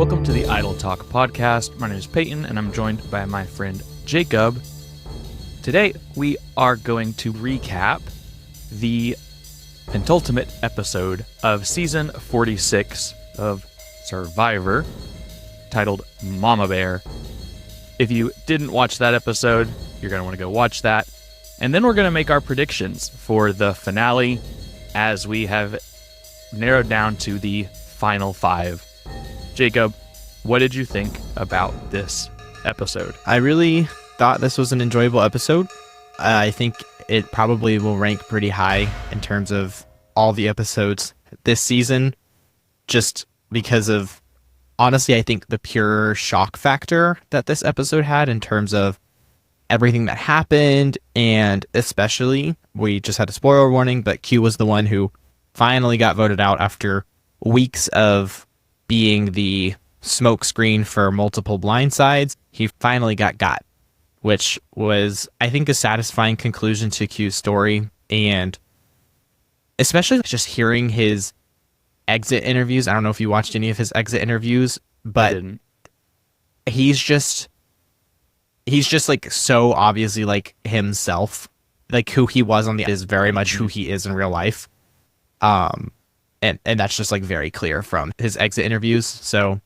Welcome to the Idle Talk podcast. My name is Peyton, and I'm joined by my friend Jacob. Today, we are going to recap the penultimate episode of season 46 of Survivor, titled Mama Bear. If you didn't watch that episode, you're going to want to go watch that. And then we're going to make our predictions for the finale, as we have narrowed down to the final five. Jacob, what did you think about this episode? I really thought this was an enjoyable episode. I think it probably will rank pretty high in terms of all the episodes this season, just because of, honestly, I think the pure shock factor that this episode had in terms of everything that happened, and especially, we just had a spoiler warning, but Q was the one who finally got voted out after weeks of being the smokescreen for multiple blindsides. He finally got, which was, I think, a satisfying conclusion to Q's story. And especially just hearing his exit interviews. I don't know if you watched any of his exit interviews, but he's just like so obviously like himself, like who he was on the is very much who he is in real life. And that's just like very clear from his exit interviews. So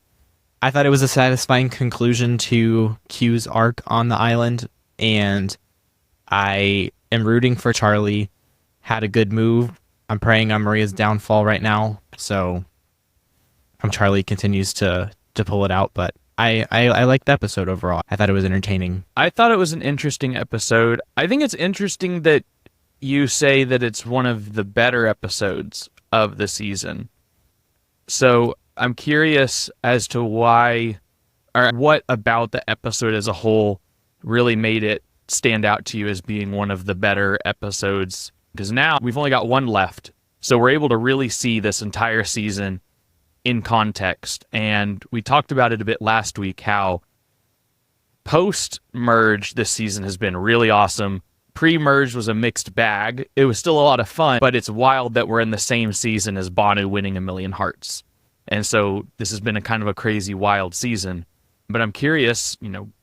I thought it was a satisfying conclusion to Q's arc on the island, and I am rooting for Charlie. Had a good move. I'm praying on Maria's downfall right now, so Charlie continues to pull it out, but I liked the episode overall. I thought it was entertaining. I thought it was an interesting episode. I think it's interesting that you say that it's one of the better episodes of the season. So I'm curious as to why, or what about the episode as a whole really made it stand out to you as being one of the better episodes. Because now we've only got one left. So we're able to really see this entire season in context. And we talked about it a bit last week, how post-merge this season has been really awesome. Pre-merge was a mixed bag. It was still a lot of fun, but it's wild that we're in the same season as Banu winning 1 million hearts. And so this has been a kind of a crazy, wild season. But I'm curious,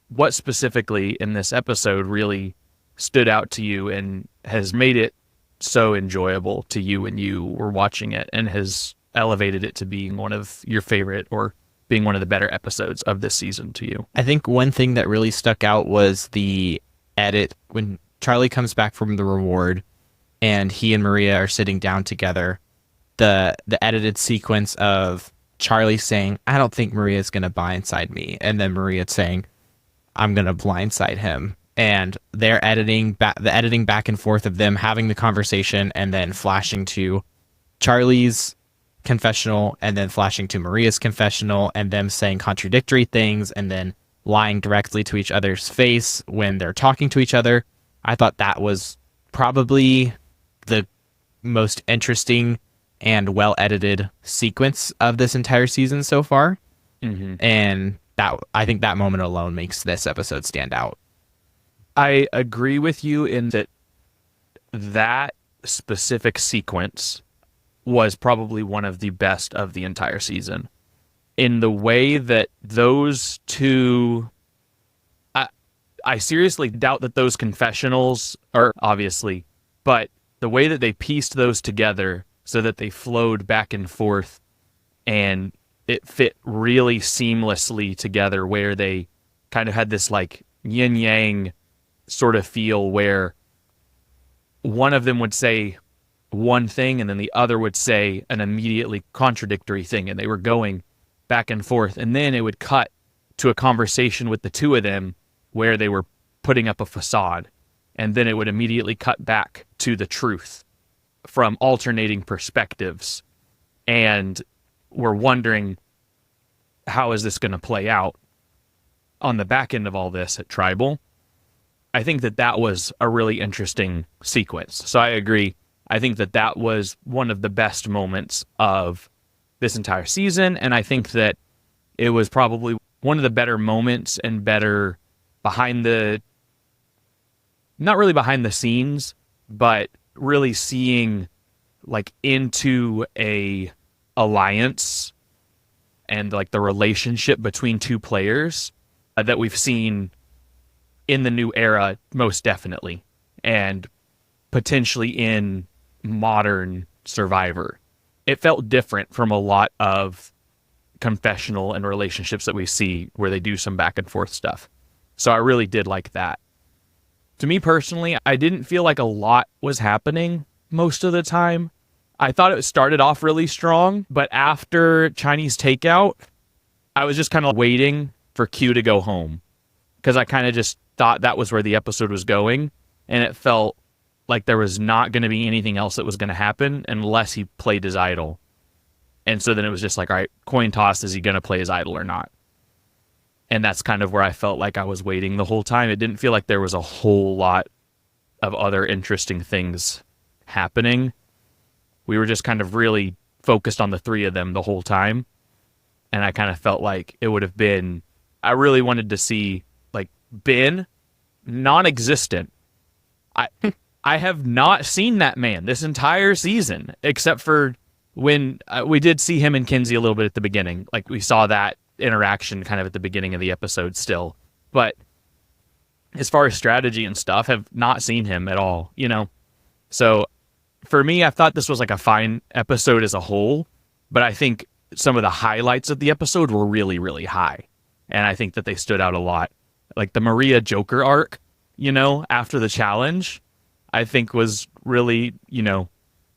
what specifically in this episode really stood out to you and has made it so enjoyable to you when you were watching it, and has elevated it to being one of your favorite or being one of the better episodes of this season to you? I think one thing that really stuck out was the edit when Charlie comes back from the reward and he and Maria are sitting down together. The edited sequence of Charlie saying, "I don't think Maria's going to blindside me," and then Maria saying, "I'm going to blindside him." And they're editing back and forth of them having the conversation, and then flashing to Charlie's confessional, and then flashing to Maria's confessional, and them saying contradictory things, and then lying directly to each other's face when they're talking to each other. I thought that was probably the most interesting and well-edited sequence of this entire season so far. Mm-hmm. And I think that moment alone makes this episode stand out. I agree with you in that specific sequence was probably one of the best of the entire season. In the way that those two... I seriously doubt that those confessionals are, obviously, but the way that they pieced those together so that they flowed back and forth and it fit really seamlessly together, where they kind of had this like yin-yang sort of feel where one of them would say one thing and then the other would say an immediately contradictory thing, and they were going back and forth, and then it would cut to a conversation with the two of them where they were putting up a facade, and then it would immediately cut back to the truth from alternating perspectives. And we're wondering, how is this going to play out on the back end of all this at Tribal? I think that was a really interesting sequence. So I agree. I think that was one of the best moments of this entire season, and I think that it was probably one of the better moments and better not really behind the scenes, but really seeing like into a alliance and like the relationship between two players that we've seen in the new era, most definitely, and potentially in modern Survivor. It felt different from a lot of confessional and relationships that we see where they do some back and forth stuff. So I really did like that. To me personally, I didn't feel like a lot was happening most of the time. I thought it started off really strong, but after Chinese takeout, I was just kind of waiting for Q to go home because I kind of just thought that was where the episode was going, and it felt like there was not going to be anything else that was going to happen unless he played his idol. And so then it was just like, all right, coin toss, is he going to play his idol or not? And that's kind of where I felt like I was waiting the whole time. It didn't feel like there was a whole lot of other interesting things happening. We were just kind of really focused on the three of them the whole time. And I kind of felt like it would have been, I really wanted to see like Ben, non-existent. I have not seen that man this entire season, except for when we did see him and Kenzie a little bit at the beginning. Like we saw that interaction kind of at the beginning of the episode still. But as far as strategy and stuff, have not seen him at all, you know? So for me, I thought this was like a fine episode as a whole, but I think some of the highlights of the episode were really, really high. And I think that they stood out a lot. Like the Maria Joker arc, you know, after the challenge, I think was really, you know,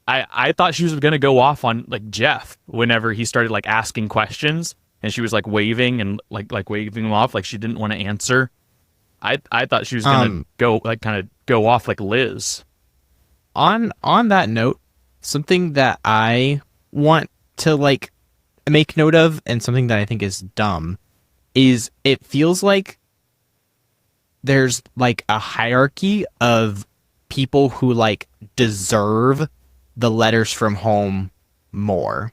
I thought she was going to go off on like Jeff whenever he started like asking questions and she was like waving and like waving him off like she didn't want to answer. I thought she was going to go like kind of go off like Liz. On that note, something that I want to like make note of and something that I think is dumb is it feels like there's like a hierarchy of people who like deserve the letters from home more.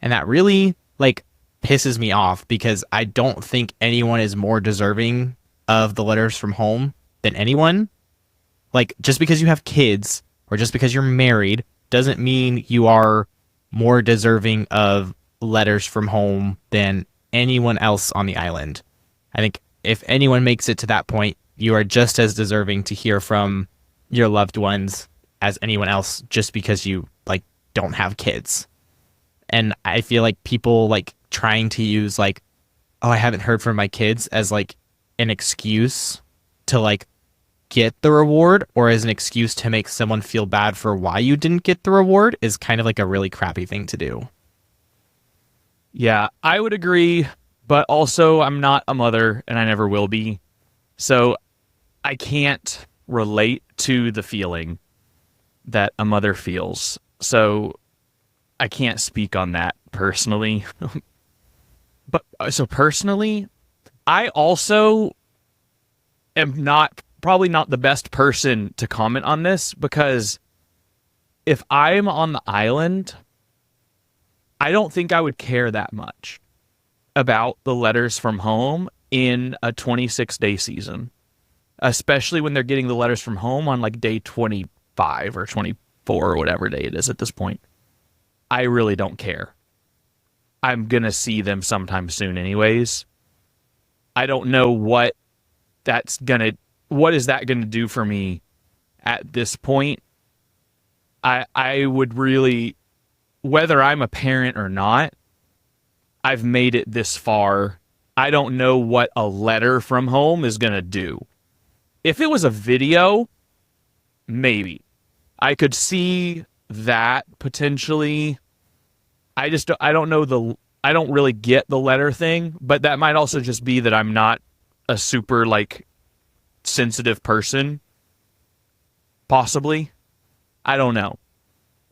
And that really like pisses me off because I don't think anyone is more deserving of the letters from home than anyone. Like just because you have kids or just because you're married doesn't mean you are more deserving of letters from home than anyone else on the island. I think if anyone makes it to that point, you are just as deserving to hear from your loved ones as anyone else just because you like don't have kids. And I feel like people like trying to use like, oh, I haven't heard from my kids as like an excuse to like get the reward or as an excuse to make someone feel bad for why you didn't get the reward is kind of like a really crappy thing to do. Yeah, I would agree, but also I'm not a mother and I never will be. So I can't relate to the feeling that a mother feels. So I can't speak on that personally. But so personally, I also am probably not the best person to comment on this because if I'm on the island, I don't think I would care that much about the letters from home in a 26-day season, especially when they're getting the letters from home on like day 25 or 24 or whatever day it is at this point. I really don't care. I'm going to see them sometime soon anyways. I don't know what is that going to do for me at this point. I would really, whether I'm a parent or not, I've made it this far. I don't know what a letter from home is going to do. If it was a video, maybe. I could see that potentially. I don't really get the letter thing, but that might also just be that I'm not a super like sensitive person. Possibly. I don't know.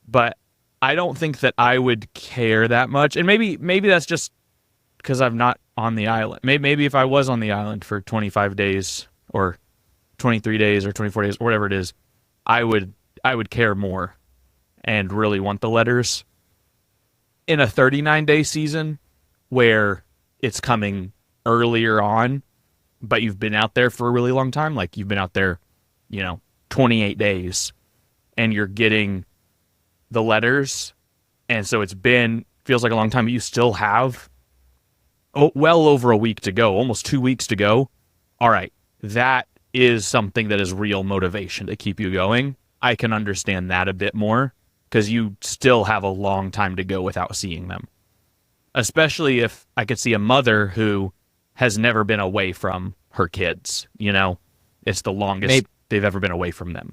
But I don't think that I would care that much. And maybe that's just because I'm not on the island. Maybe if I was on the island for 25 days or 23 days or 24 days or whatever it is, I would care more and really want the letters. In a 39-day season where it's coming earlier on, but you've been out there for a really long time, like you've been out there, 28 days, and you're getting the letters, and so feels like a long time, but you still have well over a week to go, almost 2 weeks to go. All right, that is something that is real motivation to keep you going. I can understand that a bit more because you still have a long time to go without seeing them. Especially if I could see a mother who has never been away from her kids, it's the longest they've ever been away from them.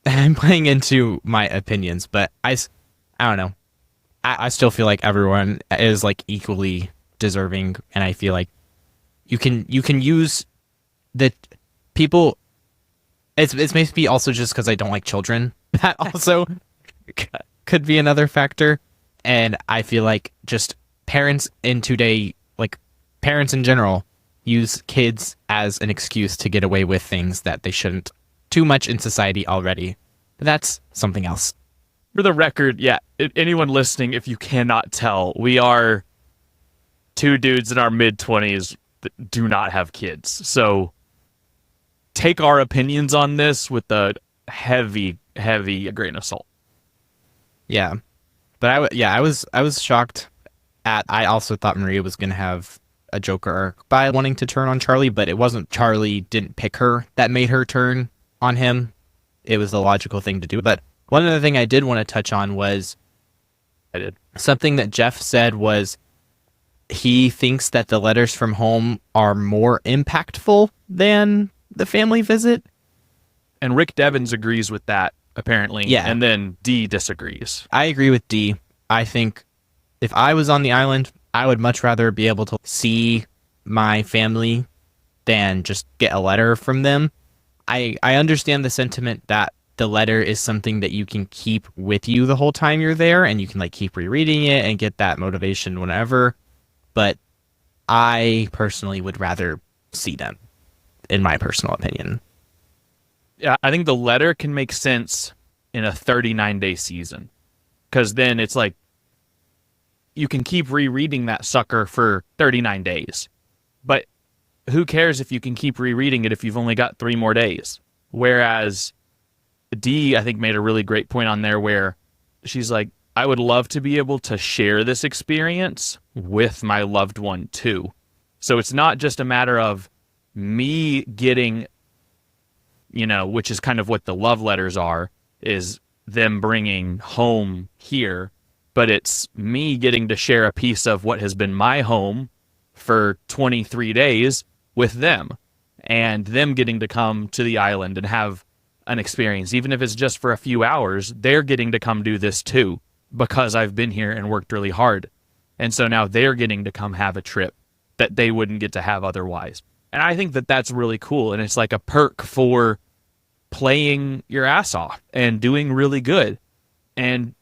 I'm playing into my opinions, but I don't know. I still feel like everyone is like equally deserving, and I feel like you can use the people. It's maybe also just because I don't like children. That also could be another factor, and I feel like just parents in today, like parents in general, use kids as an excuse to get away with things that they shouldn't too much in society already. But that's something else. For the record, yeah, anyone listening, if you cannot tell, we are two dudes in our mid-20s that do not have kids. So take our opinions on this with a heavy grain of salt. Yeah. But I was shocked at, I also thought Maria was going to have a Joker arc by wanting to turn on Charlie, but it wasn't Charlie didn't pick her that made her turn on him. It was the logical thing to do. But one other thing I did want to touch on was something that Jeff said was he thinks that the letters from home are more impactful than the family visit. And Rick Devens agrees with that, apparently. Yeah. And then D disagrees. I agree with D. I think if I was on the island, I would much rather be able to see my family than just get a letter from them. I understand the sentiment that the letter is something that you can keep with you the whole time you're there, and you can like keep rereading it and get that motivation whenever. But I personally would rather see them, in my personal opinion. Yeah, I think the letter can make sense in a 39-day season, because then it's like you can keep rereading that sucker for 39 days. But who cares if you can keep rereading it if you've only got 3 more days? Whereas D, I think, made a really great point on there where she's like, I would love to be able to share this experience with my loved one too. So it's not just a matter of me getting, which is kind of what the love letters are, is them bringing home here, but it's me getting to share a piece of what has been my home for 23 days with them, and them getting to come to the island and have an experience. Even if it's just for a few hours, they're getting to come do this too, because I've been here and worked really hard. And so now they're getting to come have a trip that they wouldn't get to have otherwise. And I think that that's really cool. And it's like a perk for playing your ass off and doing really good. And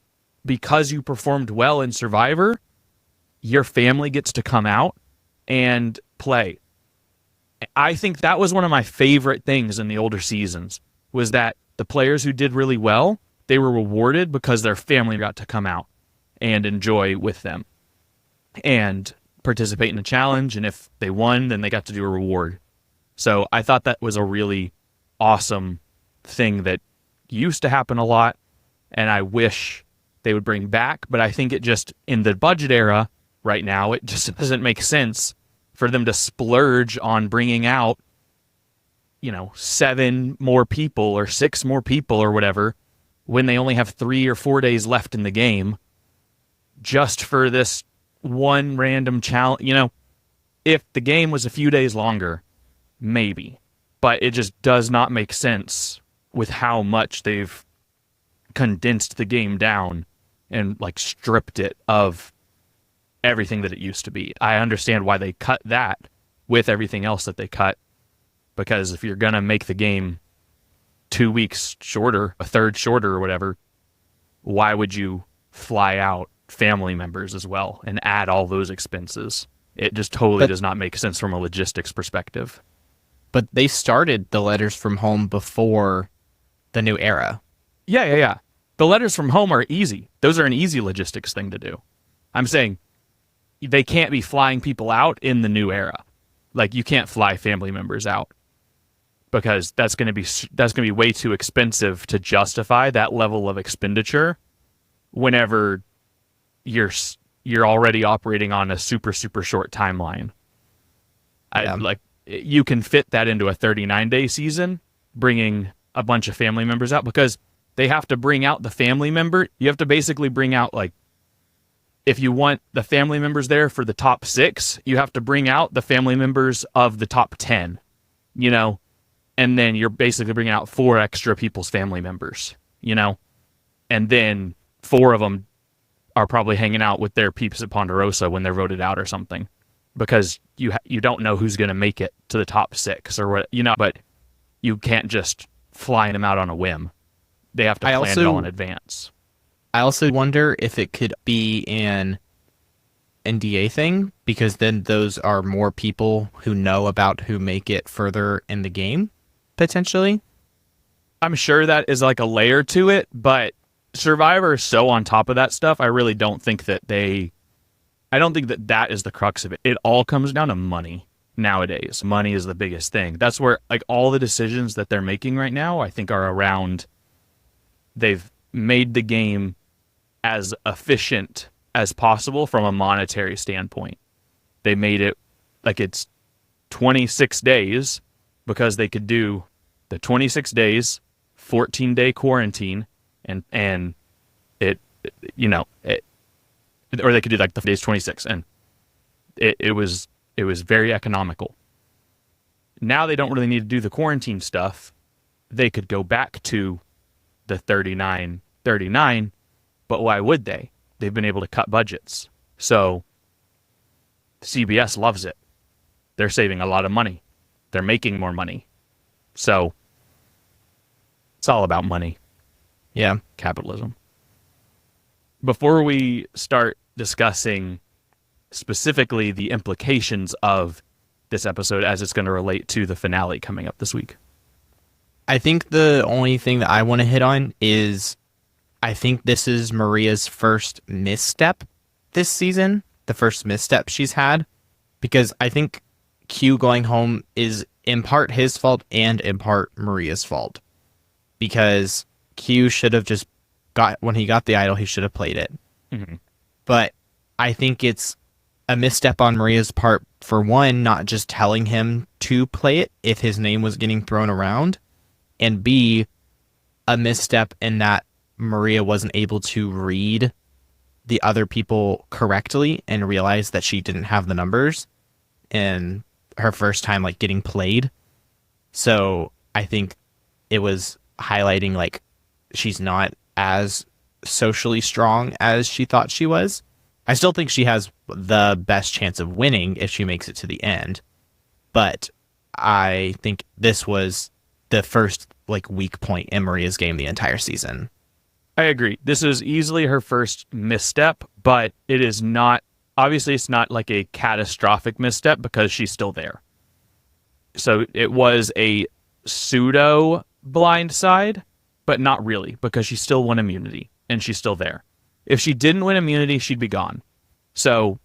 because you performed well in Survivor, your family gets to come out and play. I think that was one of my favorite things in the older seasons, was that the players who did really well, they were rewarded because their family got to come out and enjoy with them and participate in the challenge. And if they won, then they got to do a reward. So I thought that was a really awesome thing that used to happen a lot, and I wish they would bring back. But I think it just, in the budget era right now, it just doesn't make sense for them to splurge on bringing out, 7 more people or 6 more people or whatever, when they only have 3 or 4 days left in the game, just for this one random challenge. If the game was a few days longer, maybe, but it just does not make sense with how much they've condensed the game down and like stripped it of everything that it used to be. I understand why they cut that with everything else that they cut, because if you're going to make the game 2 weeks shorter, a third shorter or whatever, why would you fly out family members as well and add all those expenses? It just totally does not make sense from a logistics perspective. But they started the letters from home before the new era. Yeah. The letters from home are easy. Those are an easy logistics thing to do. I'm saying they can't be flying people out in the new era. Like, you can't fly family members out, because that's going to be way too expensive to justify that level of expenditure whenever you're you're already operating on a super, super short timeline. Yeah. Like, you can fit that into a 39-day season, bringing a bunch of family members out, because they have to bring out the family member. You have to basically bring out, like, if you want the family members there for the top 6, you have to bring out the family members of the top 10, and then you're basically bringing out 4 extra people's family members, and then 4 of them are probably hanging out with their peeps at Ponderosa when they're voted out or something, because you don't know who's going to make it to the top 6 or what, but you can't just fly them out on a whim. They have to plan it all in advance. I also wonder if it could be an NDA thing, because then those are more people who know about who make it further in the game, potentially. I'm sure that is like a layer to it, but Survivor is so on top of that stuff, I really don't think that I don't think that that is the crux of it. It all comes down to money nowadays. Money is the biggest thing. That's where, like, all the decisions that they're making right now, I think, are around, they've made the game as efficient as possible from a monetary standpoint. They made it like it's 26 days because they could do the 26 days, 14-day quarantine, and it, or they could do like the days 26, and it was very economical. Now they don't really need to do the quarantine stuff. They could go back to the 39, but why would they? They've been able to cut budgets. So CBS loves it. They're saving a lot of money. They're making more money. So it's all about money. Yeah. Capitalism. Before we start discussing specifically the implications of this episode as it's going to relate to the finale coming up this week, I think the only thing that I want to hit on is, I think this is Maria's first misstep this season, the first misstep she's had, because I think Q going home is in part his fault and in part Maria's fault, because Q should have just when he got the idol, he should have played it. Mm-hmm. But I think it's a misstep on Maria's part, for one, not just telling him to play it if his name was getting thrown around, and B, a misstep in that Maria wasn't able to read the other people correctly and realize that she didn't have the numbers in her first time, like, getting played. So I think it was highlighting, like, she's not as socially strong as she thought she was. I still think she has the best chance of winning if she makes it to the end, but I think this was the first, like, weak point in Maria's game the entire season. I agree. This is easily her first misstep, but it is not, obviously it's not like a catastrophic misstep because she's still there. So it was a pseudo blindside, but not really, because she still won immunity and she's still there. If she didn't win immunity, she'd be gone. So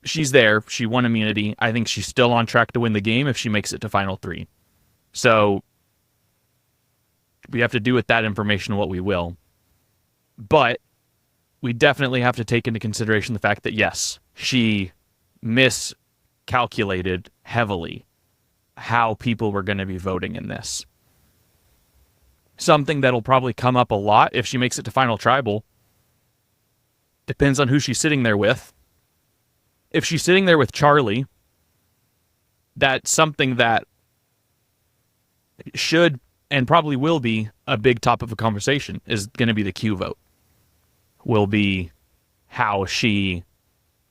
she's there. She won immunity. I think she's still on track to win the game if she makes it to Final 3. So we have to do with that information what we will. But we definitely have to take into consideration the fact that, yes, she miscalculated heavily how people were going to be voting in this. Something that'll probably come up a lot if she makes it to Final Tribal. Depends on who she's sitting there with. If she's sitting there with Charlie, that's something that should and probably will be a big topic of conversation, is going to be the Q vote. Will be how she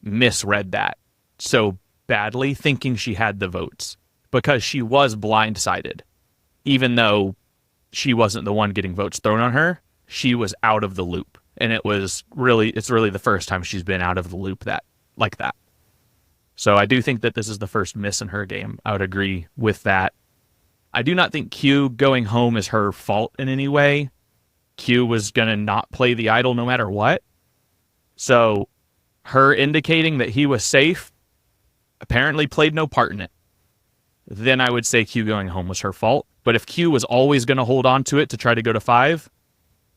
misread that so badly, thinking she had the votes, because she was blindsided. Even though she wasn't the one getting votes thrown on her, she was out of the loop. And it's really the first time she's been out of the loop like that. So I do think that this is the first miss in her game. I would agree with that. I do not think Q going home is her fault in any way. Q was going to not play the idol no matter what. So her indicating that he was safe apparently played no part in it. Then I would say Q going home was her fault. But if Q was always going to hold on to it to try to go to 5,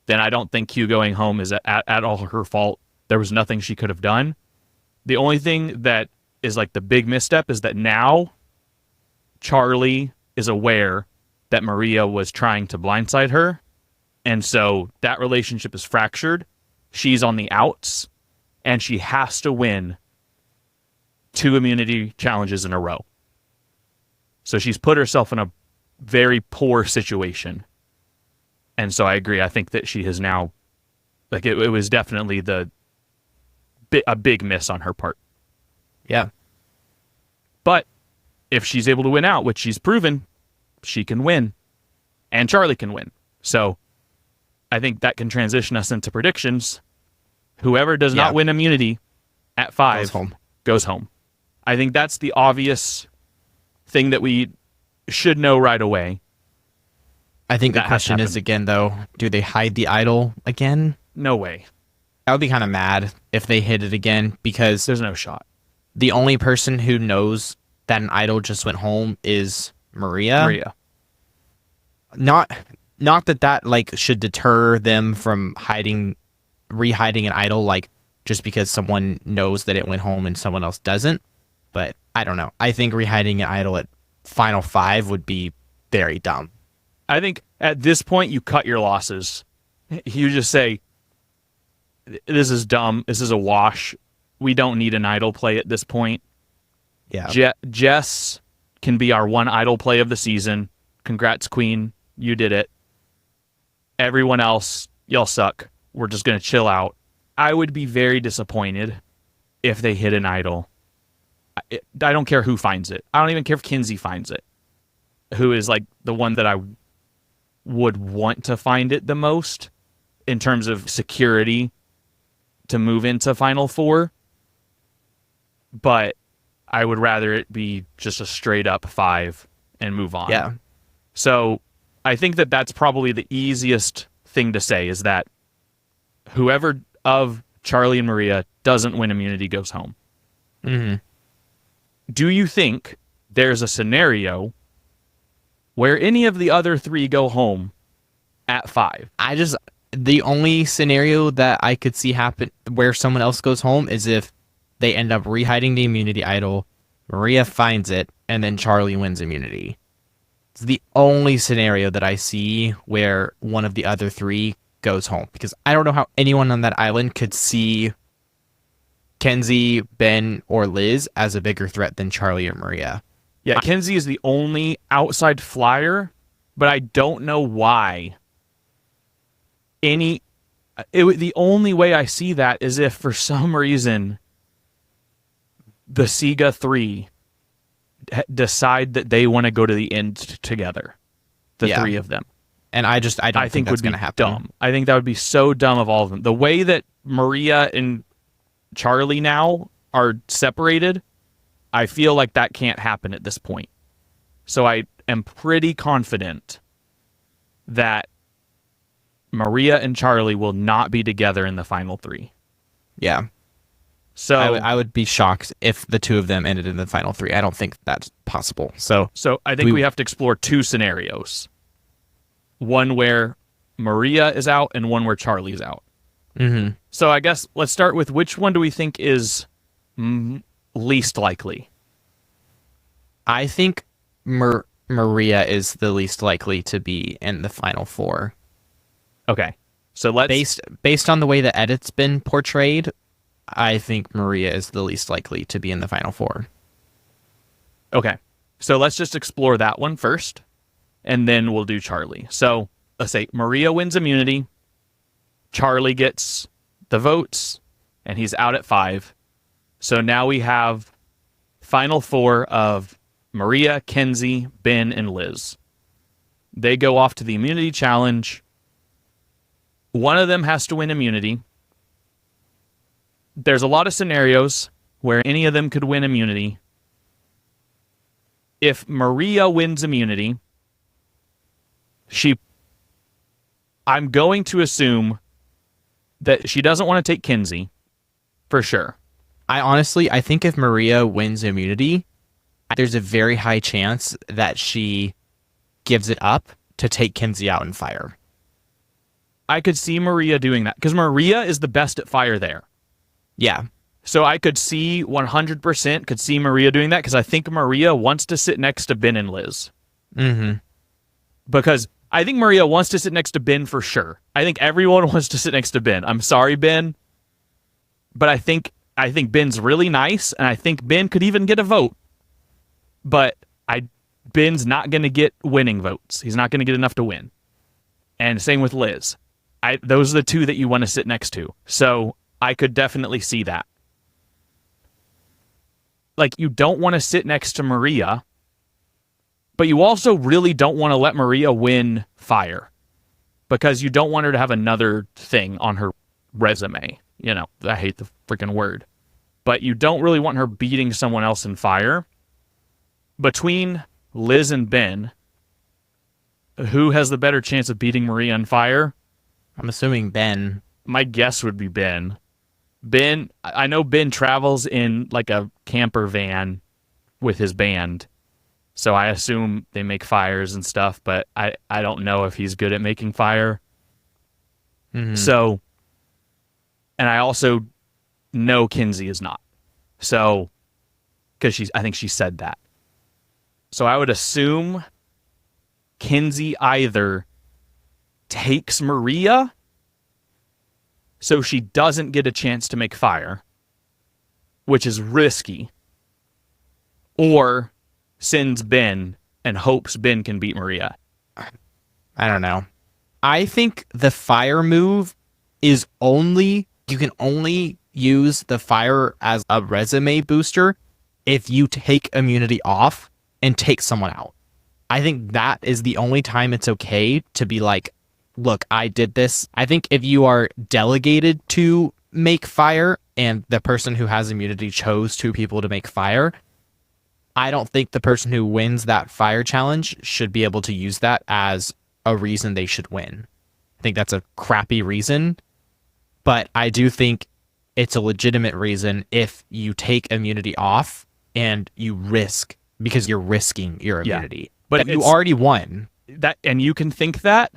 then I don't think Q going home is at all her fault. There was nothing she could have done. The only thing that is like the big misstep is that now Charlie is aware that Maria was trying to blindside her. And so that relationship is fractured. She's on the outs, and she has to win 2 immunity challenges in a row. So she's put herself in a very poor situation. And so I agree. I think that she has now, like, it was definitely a big miss on her part. Yeah. But if she's able to win out, which she's proven, she can win. And Charlie can win. So I think that can transition us into predictions. Whoever does not win immunity at 5 goes home. I think that's the obvious thing that we should know right away. I think the question is, again, though, do they hide the idol again? No way. I would be kind of mad if they hid it again, because there's no shot. The only person who knows that an idol just went home is Maria. Not that like should deter them from rehiding an idol, like just because someone knows that it went home and someone else doesn't. But I don't know. I think rehiding an idol at final 5 would be very dumb. I think at this point you cut your losses. You just say, this is dumb. This is a wash. We don't need an idol play at this point. Yeah. Jess can be our one idol play of the season. Congrats, Queen. You did it. Everyone else, y'all suck. We're just going to chill out. I would be very disappointed if they hit an idol. I don't care who finds it. I don't even care if Kenzie finds it, who is like the one that I would want to find it the most in terms of security to move into Final 4. But I would rather it be just a straight up 5 and move on. Yeah. So I think that that's probably the easiest thing to say, is that whoever of Charlie and Maria doesn't win immunity goes home. Mm-hmm. Do you think there's a scenario where any of the other 3 go home at 5? The only scenario that I could see happen where someone else goes home is if they end up rehiding the immunity idol, Maria finds it, and then Charlie wins immunity. It's the only scenario that I see where one of the other 3 goes home, because I don't know how anyone on that island could see Kenzie, Ben, or Liz as a bigger threat than Charlie or Maria. Yeah, Kenzie is the only outside flyer, but I don't know why. The only way I see that is if for some reason the Sega 3 decide that they want to go to the end together. The 3 of them. And I don't think that's going to happen. Dumb. I think that would be so dumb of all of them. The way that Maria and Charlie now are separated, I feel like that can't happen at this point. So I am pretty confident that Maria and Charlie will not be together in the final 3. Yeah. So I would be shocked if the 2 of them ended in the final 3. I don't think that's possible. So I think we have to explore 2 scenarios. One where Maria is out and one where Charlie's out. Mm-hmm. So I guess let's start with, which one do we think is least likely? I think Maria is the least likely to be in the final 4. Okay. So based on the way the edit's been portrayed, I think Maria is the least likely to be in the final 4. Okay. So let's just explore that one first, and then we'll do Charlie. So let's say Maria wins immunity, Charlie gets the votes, and he's out at 5. So now we have final 4 of Maria, Kenzie, Ben, and Liz. They go off to the immunity challenge. One of them has to win immunity. There's a lot of scenarios where any of them could win immunity. If Maria wins immunity, I'm going to assume that she doesn't want to take Kenzie, for sure. I think if Maria wins immunity, there's a very high chance that she gives it up to take Kenzie out and fire. I could see Maria doing that, because Maria is the best at fire there. Yeah. So I could see 100% could see Maria doing that because I think Maria wants to sit next to Ben and Liz. Mm-hmm. Because I think Maria wants to sit next to Ben for sure. I think everyone wants to sit next to Ben. I'm sorry, Ben, but I think Ben's really nice, and I think Ben could even get a vote. But Ben's not going to get winning votes. He's not going to get enough to win. And same with Liz. Those are the two that you want to sit next to. So I could definitely see that. Like, you don't want to sit next to Maria, but you also really don't want to let Maria win fire because you don't want her to have another thing on her resume. You know, I hate the freaking word. But you don't really want her beating someone else in fire. Between Liz and Ben, who has the better chance of beating Maria in fire? I'm assuming Ben. My guess would be Ben. I know Ben travels in like a camper van with his band. So I assume they make fires and stuff, but I don't know if he's good at making fire. Mm-hmm. So, and I also know Kenzie is not. So, because I think she said that. So I would assume Kenzie either takes Maria so she doesn't get a chance to make fire, which is risky, or sends Ben and hopes Ben can beat Maria. I don't know. I think the fire move is you can only use the fire as a resume booster if you take immunity off and take someone out. I think that is the only time it's okay to be like, look, I did this. I think if you are delegated to make fire and the person who has immunity chose two people to make fire, I don't think the person who wins that fire challenge should be able to use that as a reason they should win. I think that's a crappy reason, but I do think it's a legitimate reason if you take immunity off and you risk, because you're risking your immunity. Yeah, but you already won. And you can think that,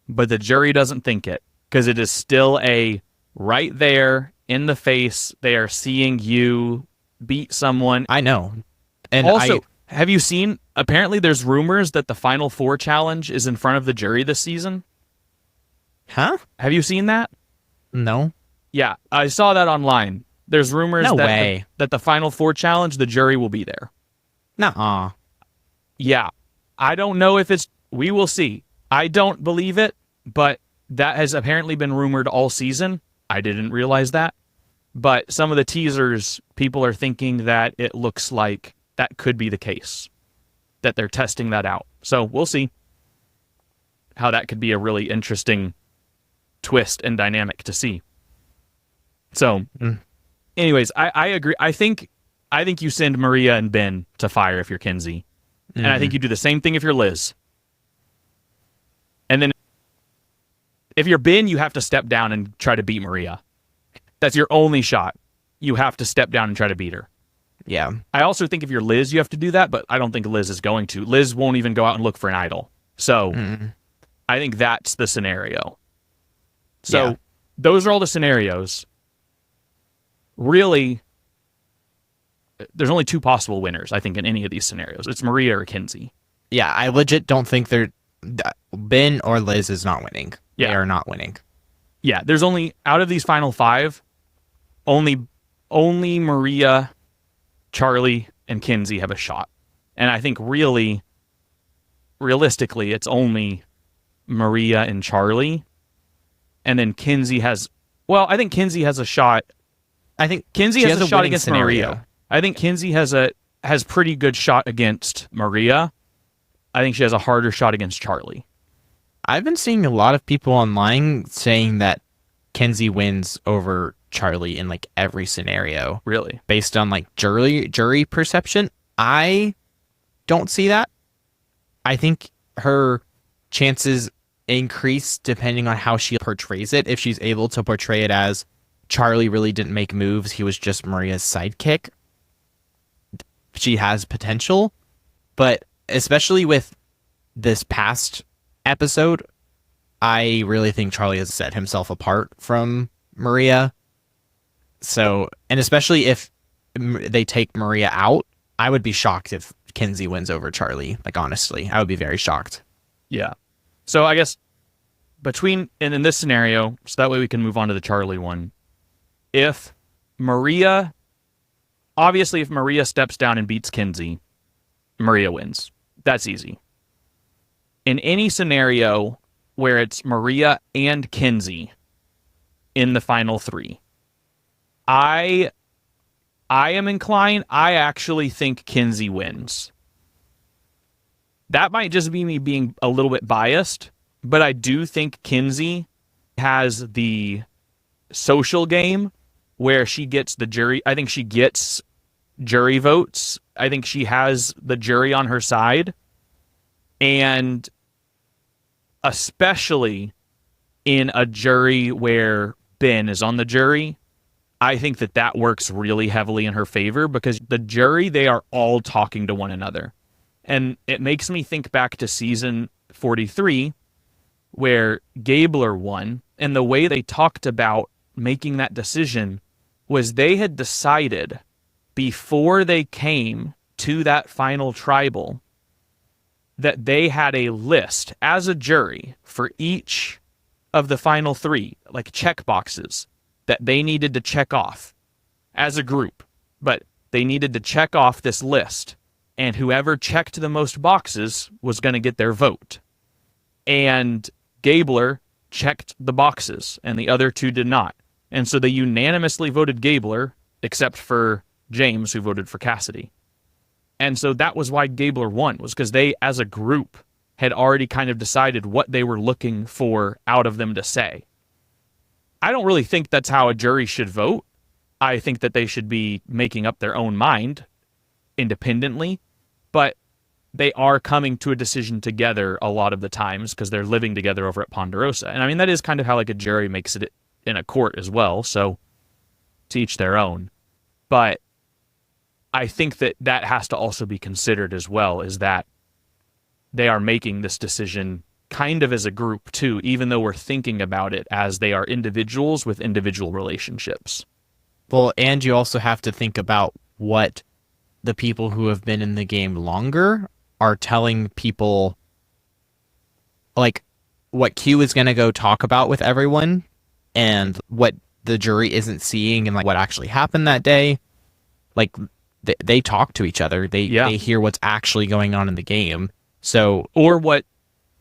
but the jury doesn't think it because it is still a right there in the face. They are seeing you beat someone. I know. And also, have you seen, apparently there's rumors that the Final Four challenge is in front of the jury this season. Huh? Have you seen that? No. Yeah, I saw that online. There's rumors that the Final Four challenge, the jury will be there. Nuh-uh. Yeah. I don't know if we will see. I don't believe it, but that has apparently been rumored all season. I didn't realize that. But some of the teasers, people are thinking that it looks like that could be the case, that they're testing that out. So we'll see how that could be a really interesting twist and dynamic to see. So, anyways, I agree. I think you send Maria and Ben to fire if you're Kenzie. And I think you do the same thing if you're Liz. And then if you're Ben, you have to step down and try to beat Maria. That's your only shot. You have to step down and try to beat her. Yeah. I also think if you're Liz, you have to do that, but I don't think Liz is going to. Liz won't even go out and look for an idol. So I think that's the scenario. So those are all the scenarios. Really, there's only two possible winners, I think, in any of these scenarios. It's Maria or Kenzie. Yeah, I legit don't think Ben or Liz is not winning. Yeah. They are not winning. Yeah, there's only, out of these final five, only Maria, Charlie, and Kenzie have a shot. And I think realistically, it's only Maria and Charlie. And then Kenzie has, I think Kenzie has a shot. I think Kenzie has a shot against Maria. I think Kenzie has pretty good shot against Maria. I think she has a harder shot against Charlie. I've been seeing a lot of people online saying that Kenzie wins over Charlie in like every scenario. Really? Based on like jury perception. I don't see that. I think her chances increase depending on how she portrays it. If she's able to portray it as Charlie really didn't make moves, he was just Maria's sidekick, she has potential. But especially with this past episode, I really think Charlie has set himself apart from Maria. So, and especially if they take Maria out, I would be shocked if Kenzie wins over Charlie. Like, honestly, I would be very shocked. Yeah. So I guess between, and in this scenario, so that way we can move on to the Charlie one. If Maria, obviously, if Maria steps down and beats Kenzie, Maria wins. That's easy. In any scenario where it's Maria and Kenzie in the final three, I am inclined, I actually think Kenzie wins. That might just be me being a little bit biased, but I do think Kenzie has the social game where she gets the jury. I think she gets jury votes. I think she has the jury on her side. And especially in a jury where Ben is on the jury, I think that works really heavily in her favor because the jury, they are all talking to one another. And it makes me think back to season 43 where Gabler won, and the way they talked about making that decision was they had decided before they came to that final tribal that they had a list as a jury for each of the final three, like check boxes that they needed to check off as a group. But they needed to check off this list, and whoever checked the most boxes was going to get their vote. And Gabler checked the boxes, and the other two did not. And so they unanimously voted Gabler, except for James, who voted for Cassidy. And so that was why Gabler won, was because they, as a group, had already kind of decided what they were looking for out of them to say. I don't really think that's how a jury should vote. I think that they should be making up their own mind independently, but they are coming to a decision together a lot of the times because they're living together over at Ponderosa. And I mean, that is kind of how like a jury makes it in a court as well, so to each their own. But I think that has to also be considered as well, is that they are making this decision kind of as a group too, even though we're thinking about it as they are individuals with individual relationships. Well, and you also have to think about what the people who have been in the game longer are telling people, like what Q is going to go talk about with everyone and what the jury isn't seeing and like what actually happened that day. Like they talk to each other. They hear what's actually going on in the game. So, or what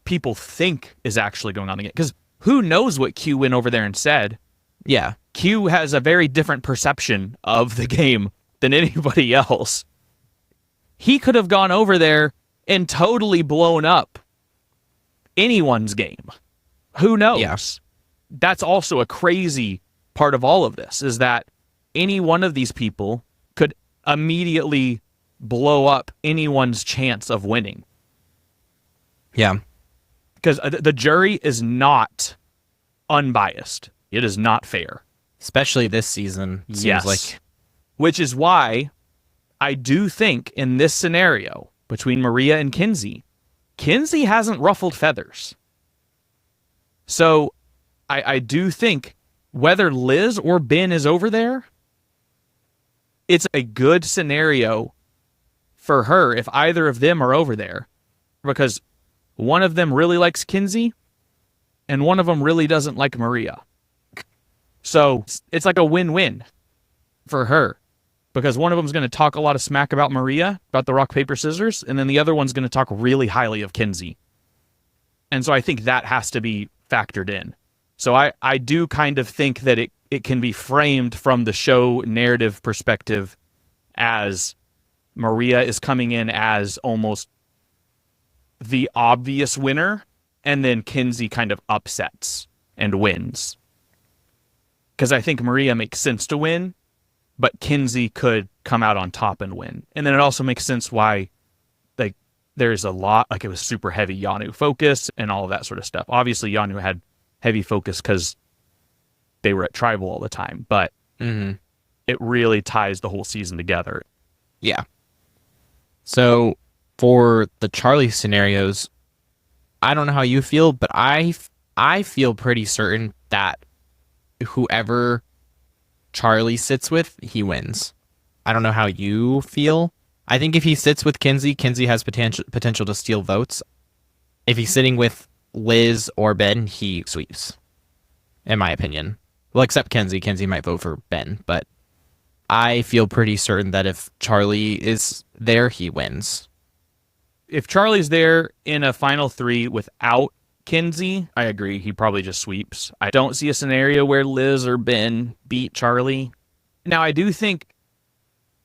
people think is actually going on in the game. Because who knows what Q went over there and said? Yeah. Q has a very different perception of the game than anybody else. He could have gone over there and totally blown up anyone's game. Who knows? Yes. That's also a crazy part of all of this, is that any one of these people could immediately blow up anyone's chance of winning. Yeah. Because the jury is not unbiased. It is not fair. Especially this season, it seems like. Which is why I do think in this scenario between Maria and Kenzie, Kenzie hasn't ruffled feathers. So I do think whether Liz or Ben is over there, it's a good scenario for her if either of them are over there. Because one of them really likes Kenzie, and one of them really doesn't like Maria. So it's like a win-win for her. Because one of them's going to talk a lot of smack about Maria, about the rock, paper, scissors, and then the other one's going to talk really highly of Kenzie. And so I think that has to be factored in. So I do kind of think that it can be framed from the show narrative perspective as Maria is coming in as almost the obvious winner, and then Kenzie kind of upsets and wins. Because I think Maria makes sense to win, but Kenzie could come out on top and win. And then it also makes sense why like there's a lot, like it was super heavy Yanu focus and all of that sort of stuff. Obviously Yanu had heavy focus because they were at Tribal all the time, but it really ties the whole season together. Yeah. So for the Charlie scenarios, I don't know how you feel, but I feel pretty certain that whoever Charlie sits with, he wins. I don't know how you feel. I think if he sits with Kenzie, Kenzie has potential to steal votes. If he's sitting with Liz or Ben, he sweeps, in my opinion. Well, except Kenzie. Kenzie might vote for Ben, but I feel pretty certain that if Charlie is there, he wins. If Charlie's there in a final three without Kenzie, I agree. He probably just sweeps. I don't see a scenario where Liz or Ben beat Charlie. Now, I do think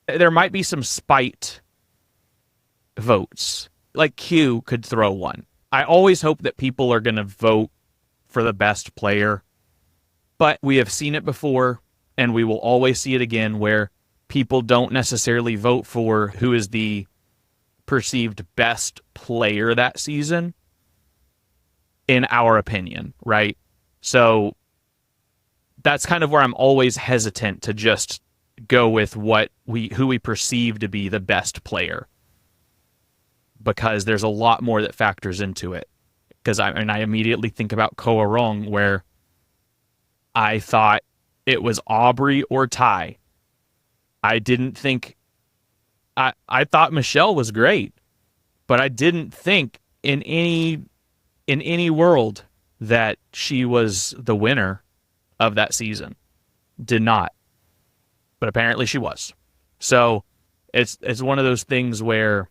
there might be some spite votes. Like Q could throw one. I always hope that people are going to vote for the best player. But we have seen it before, and we will always see it again, where people don't necessarily vote for who is the perceived best player that season, in our opinion, right? So that's kind of where I'm always hesitant to just go with who we perceive to be the best player, because there's a lot more that factors into it. Because I immediately think about Koa Rong, where I thought it was Aubrey or Ty. I didn't think... I thought Michelle was great, but I didn't think in any world that she was the winner of that season. Did not. But apparently she was. So it's one of those things where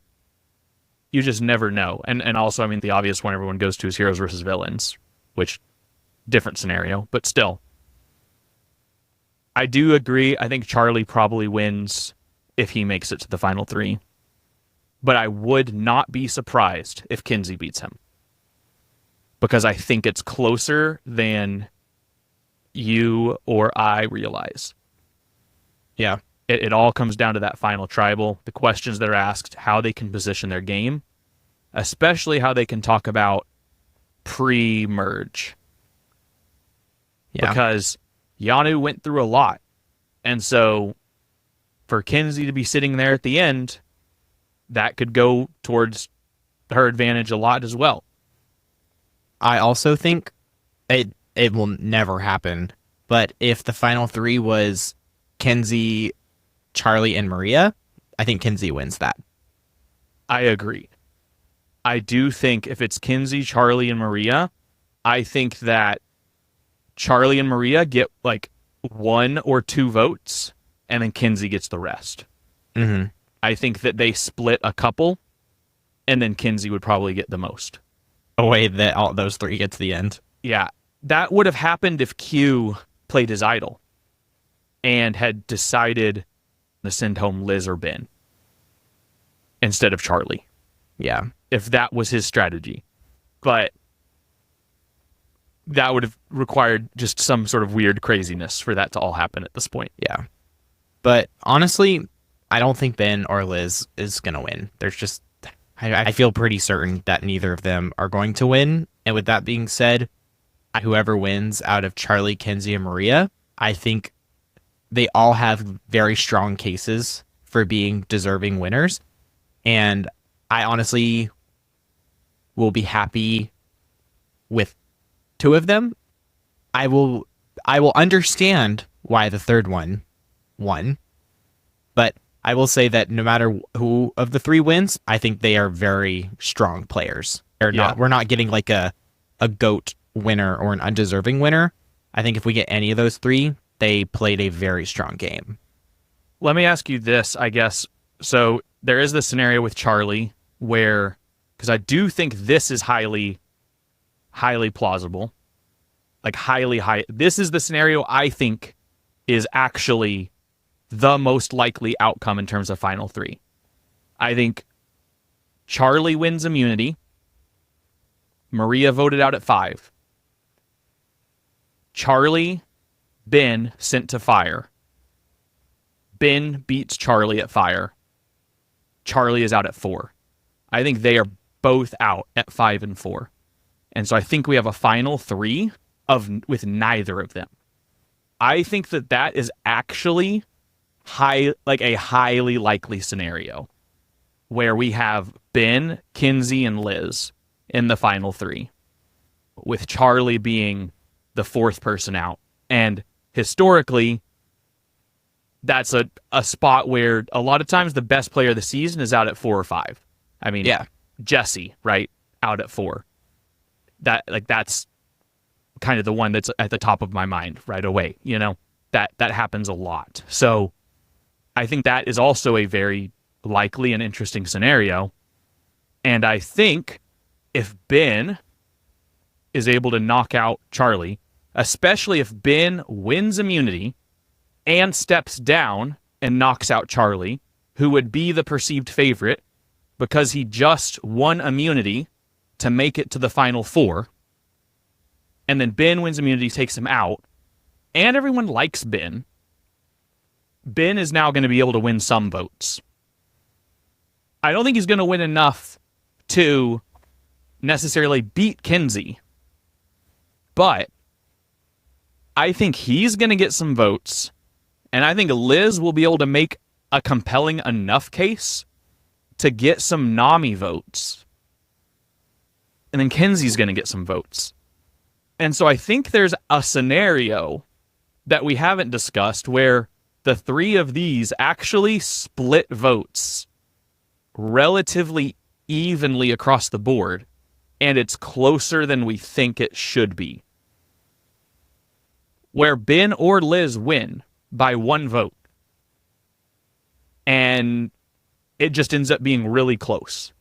you just never know. And also, I mean, the obvious one everyone goes to is heroes versus villains, which, different scenario, but still. I do agree. I think Charlie probably wins if he makes it to the final three. But I would not be surprised if Kenzie beats him, because I think it's closer than you or I realize. Yeah. It all comes down to that final tribal, the questions that are asked, how they can position their game, especially how they can talk about pre-merge. Yeah. Because Yanu went through a lot. And so for Kenzie to be sitting there at the end, that could go towards her advantage a lot as well. I also think it will never happen, but if the final three was Kenzie, Charlie, and Maria, I think Kenzie wins that. I agree. I do think if it's Kenzie, Charlie, and Maria, I think that Charlie and Maria get like 1 or 2 votes, and then Kenzie gets the rest. Mm-hmm. I think that they split a couple, and then Kenzie would probably get the most. A way that all those 3 get to the end. Yeah. That would have happened if Q played his idol and had decided to send home Liz or Ben instead of Charlie. Yeah. If that was his strategy. But that would have required just some sort of weird craziness for that to all happen at this point. Yeah. But honestly, I don't think Ben or Liz is going to win. There's just... I feel pretty certain that neither of them are going to win. And with that being said, whoever wins out of Charlie, Kenzie, and Maria, I think they all have very strong cases for being deserving winners. And I honestly will be happy with 2 of them. I will understand why the third one won. But I will say that no matter who of the 3 wins, I think they are very strong players. We're not getting like a GOAT winner or an undeserving winner. I think if we get any of those 3, they played a very strong game. Let me ask you this, I guess. So there is this scenario with Charlie where, because I do think this is highly plausible, like high. This is the scenario I think is actually the most likely outcome in terms of final 3. I think Charlie wins immunity. Maria voted out at 5. Charlie, Ben sent to fire. Ben beats Charlie at fire. Charlie is out at 4. I think they are both out at 5 and 4. And so I think we have a final 3 with neither of them. I think that is actually a highly likely scenario where we have Ben, Kenzie, and Liz in the final 3, with Charlie being the 4th person out. And historically, that's a spot where a lot of times the best player of the season is out at 4 or 5. I mean, Yeah. Jesse, right, out at 4. That's kind of the one that's at the top of my mind right away. That happens a lot. So I think that is also a very likely and interesting scenario. And I think if Ben is able to knock out Charlie, especially if Ben wins immunity and steps down and knocks out Charlie, who would be the perceived favorite because he just won immunity to make it to the final 4, and then Ben wins immunity, takes him out, and everyone likes Ben, Ben is now going to be able to win some votes. I don't think he's going to win enough to necessarily beat Kenzie, but I think he's going to get some votes, and I think Liz will be able to make a compelling enough case to get some Nami votes. And then Kenzie's going to get some votes. And so I think there's a scenario that we haven't discussed where the 3 of these actually split votes relatively evenly across the board, and it's closer than we think it should be. Where Ben or Liz win by 1 vote, and it just ends up being really close.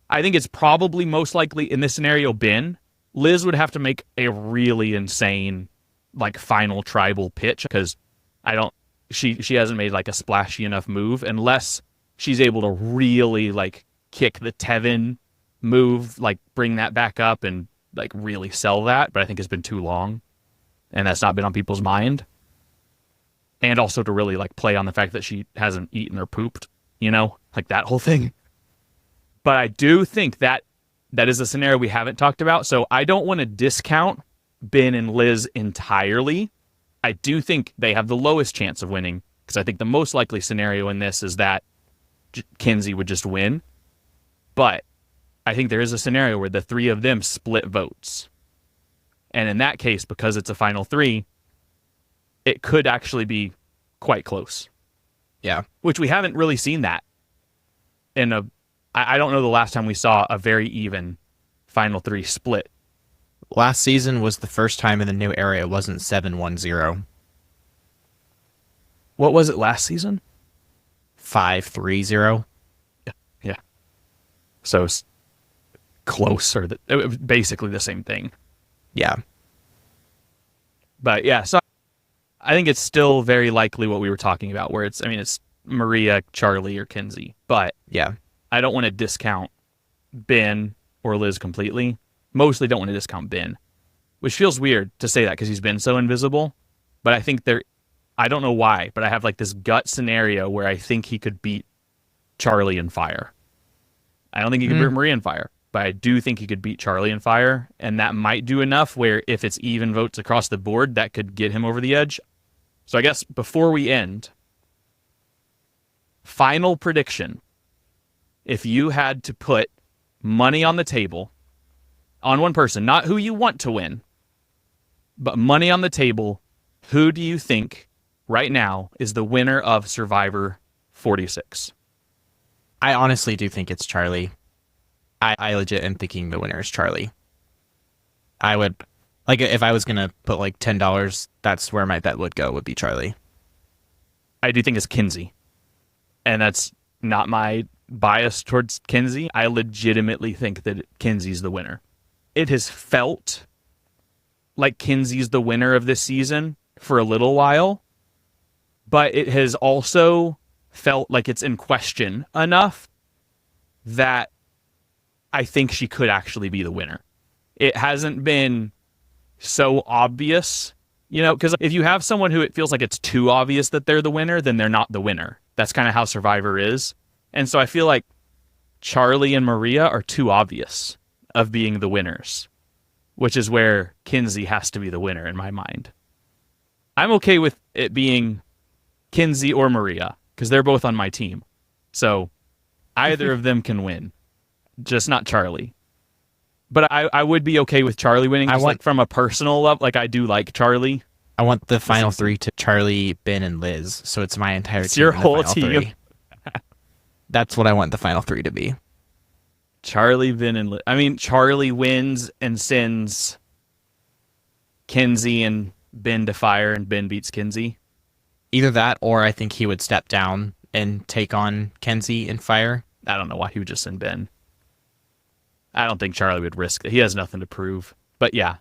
I think it's probably most likely in this scenario Ben. Liz would have to make a really insane final tribal pitch because she hasn't made a splashy enough move unless she's able to really kick the Tevin move, bring that back up and really sell that, but I think it's been too long and that's not been on people's mind. And also to really play on the fact that she hasn't eaten or pooped, that whole thing. But I do think that is a scenario we haven't talked about. So I don't want to discount Ben and Liz entirely. I do think they have the lowest chance of winning because I think the most likely scenario in this is that Kenzie would just win. But I think there is a scenario where the 3 of them split votes. And in that case, because it's a final 3, it could actually be quite close. Yeah. Which we haven't really seen that I don't know the last time we saw a very even final 3 split. Last season was the first time in the new era it wasn't 7-1-0. What was it last season? 5-3-0. Yeah. So it's close, or it was basically the same thing. Yeah. But yeah, so I think it's still very likely what we were talking about, where it's Maria, Charlie, or Kenzie. But yeah, I don't want to discount Ben or Liz completely. Mostly don't want to discount Ben, which feels weird to say that because he's been so invisible. But I think I don't know why, but I have this gut scenario where I think he could beat Charlie in fire. I don't think he could beat Maria in fire, but I do think he could beat Charlie in fire. And that might do enough where if it's even votes across the board, that could get him over the edge. So I guess before we end, final prediction. If you had to put money on the table on one person, not who you want to win, but money on the table, who do you think right now is the winner of Survivor 46? I honestly do think it's Charlie. I legit am thinking the winner is Charlie. I would, if I was going to put $10, that's where my bet would go, would be Charlie. I do think it's Kenzie. And that's not my bias towards Kenzie. I legitimately think that Kenzie's the winner. It has felt like Kenzie's the winner of this season for a little while, but it has also felt like it's in question enough that I think she could actually be the winner. It hasn't been so obvious, because if you have someone who it feels like it's too obvious that they're the winner, then they're not the winner. That's kind of how Survivor is. And so I feel like Charlie and Maria are too obvious of being the winners, which is where Kenzie has to be the winner in my mind. I'm okay with it being Kenzie or Maria because they're both on my team. So either of them can win, just not Charlie. But I would be okay with Charlie winning from a personal level. I do like Charlie. I want the final three to Charlie, Ben, and Liz. So it's my entire It's team. your in the whole final team. three. That's what I want the final three to be. Charlie, Ben, and Liz. I mean, Charlie wins and sends Kenzie and Ben to fire, and Ben beats Kenzie. Either that, or I think he would step down and take on Kenzie and fire. I don't know why he would just send Ben. I don't think Charlie would risk it. He has nothing to prove. But yeah,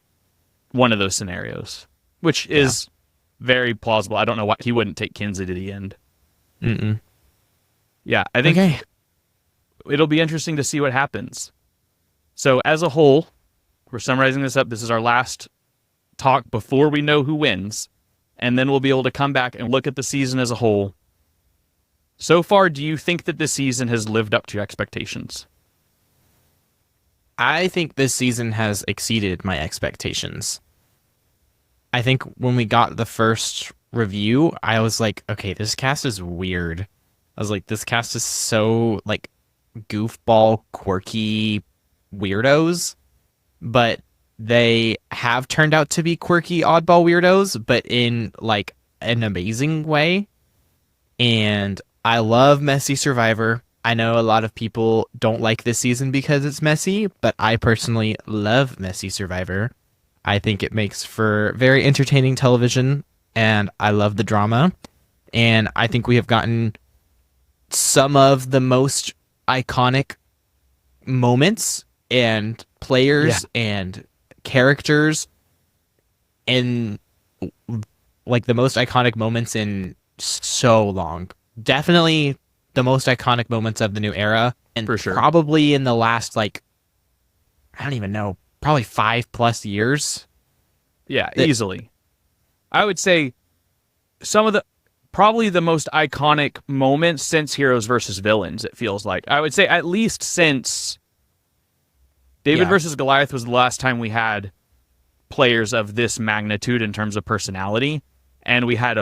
one of those scenarios, which is very plausible. I don't know why he wouldn't take Kenzie to the end. Mm-mm. Yeah, I think it'll be interesting to see what happens. So as a whole, we're summarizing this up. This is our last talk before we know who wins. And then we'll be able to come back and look at the season as a whole. So far, do you think that this season has lived up to your expectations? I think this season has exceeded my expectations. I think when we got the first review, I was like, okay, this cast is weird. I was like, this cast is so like goofball, quirky weirdos, but they have turned out to be quirky, oddball weirdos, but in like an amazing way. And I love Messy Survivor. I know a lot of people don't like this season because it's messy, but I personally love Messy Survivor. I think it makes for very entertaining television, and I love the drama. And I think we have gotten some of the most iconic moments and players and characters in like the most iconic moments in so long. Definitely the most iconic moments of the new era, and For sure. probably in the last like I don't even know, probably 5+ years. Yeah, easily. I would say some of the probably the most iconic moments since Heroes versus Villains, it feels like. I would say at least since David versus Goliath was the last time we had players of this magnitude in terms of personality, and we had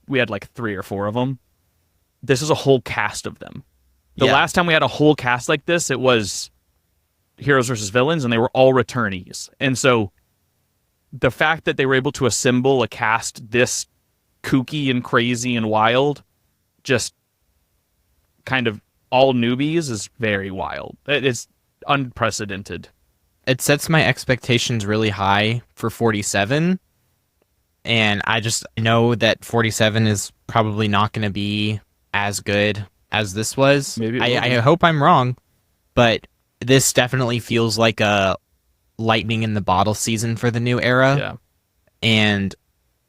like 3 or 4 of them. This is a whole cast of them. The last time we had a whole cast like this, it was Heroes versus Villains, and they were all returnees. And so the fact that they were able to assemble a cast this kooky and crazy and wild, just kind of all newbies, is very wild. It's unprecedented. It sets my expectations really high for 47, and I just know that 47 is probably not going to be as good as this was. Maybe I hope I'm wrong, but this definitely feels like a lightning in the bottle season for the new era. Yeah. And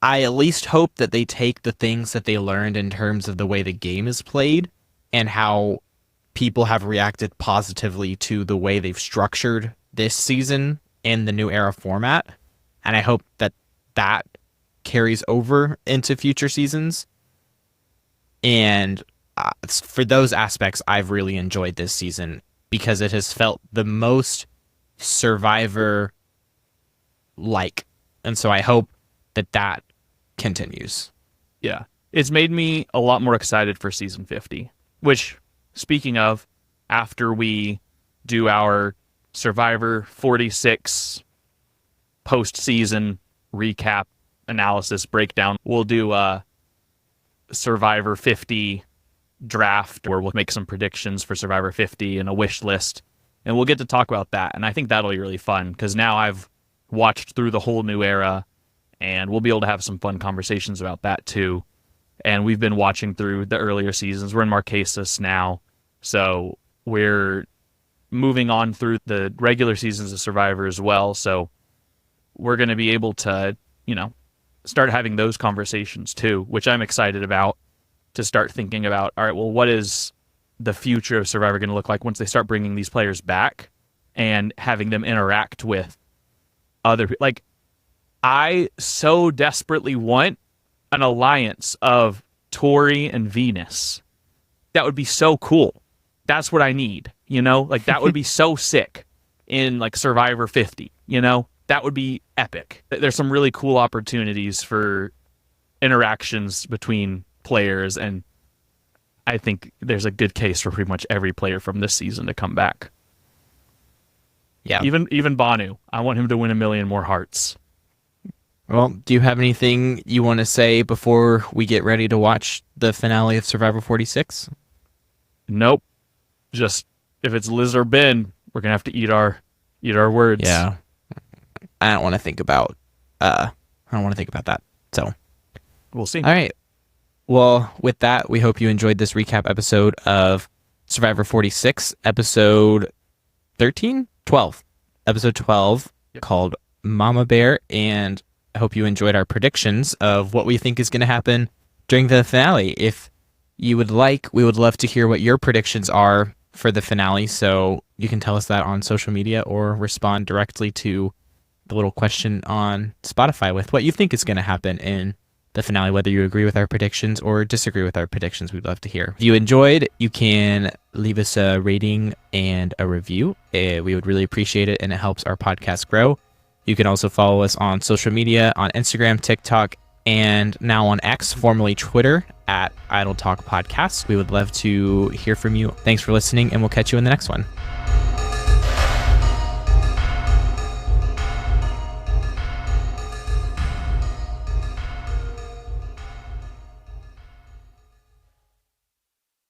I at least hope that they take the things that they learned in terms of the way the game is played and how people have reacted positively to the way they've structured this season in the new era format. And I hope that that carries over into future seasons. And for those aspects, I've really enjoyed this season because it has felt the most Survivor-like. And so I hope that that continues. Yeah. It's made me a lot more excited for season 50, which, speaking of, after we do our Survivor 46 post-season recap, analysis, breakdown, we'll do a Survivor 50 draft where we'll make some predictions for Survivor 50 and a wish list, and we'll get to talk about that. And I think that'll be really fun because now I've watched through the whole new era, and we'll be able to have some fun conversations about that too. And we've been watching through the earlier seasons. We're in Marquesas now, so we're moving on through the regular seasons of Survivor as well. So we're going to be able to, start having those conversations too, which I'm excited about, to start thinking about, all right, well, what is the future of Survivor going to look like once they start bringing these players back and having them interact with other people? Like, I so desperately want an alliance of Tori and Venus. That would be so cool. That's what I need, Like, that would be so sick in, like, Survivor 50, That would be epic. There's some really cool opportunities for interactions between players, and I think there's a good case for pretty much every player from this season to come back. Yeah. Even Banu. I want him to win 1 million more hearts. Well, do you have anything you want to say before we get ready to watch the finale of Survivor 46? Nope. Just if it's Liz or Ben, we're gonna have to eat our words. Yeah. I don't want to think about that. So We'll see. all right. Well, with that, we hope you enjoyed this recap episode of Survivor 46, episode 13? 12. Episode 12 called Mama Bear, and I hope you enjoyed our predictions of what we think is going to happen during the finale. If you would like, we would love to hear what your predictions are for the finale, so you can tell us that on social media or respond directly to the little question on Spotify with what you think is going to happen in the finale, whether you agree with our predictions or disagree with our predictions. We'd love to hear. If you enjoyed, you can leave us a rating and a review. We would really appreciate it, and it helps our podcast grow. You can also follow us on social media, on Instagram, TikTok, and now on X, formerly Twitter, at Idle Talk Podcast. We would love to hear from you. Thanks for listening, and we'll catch you in the next one.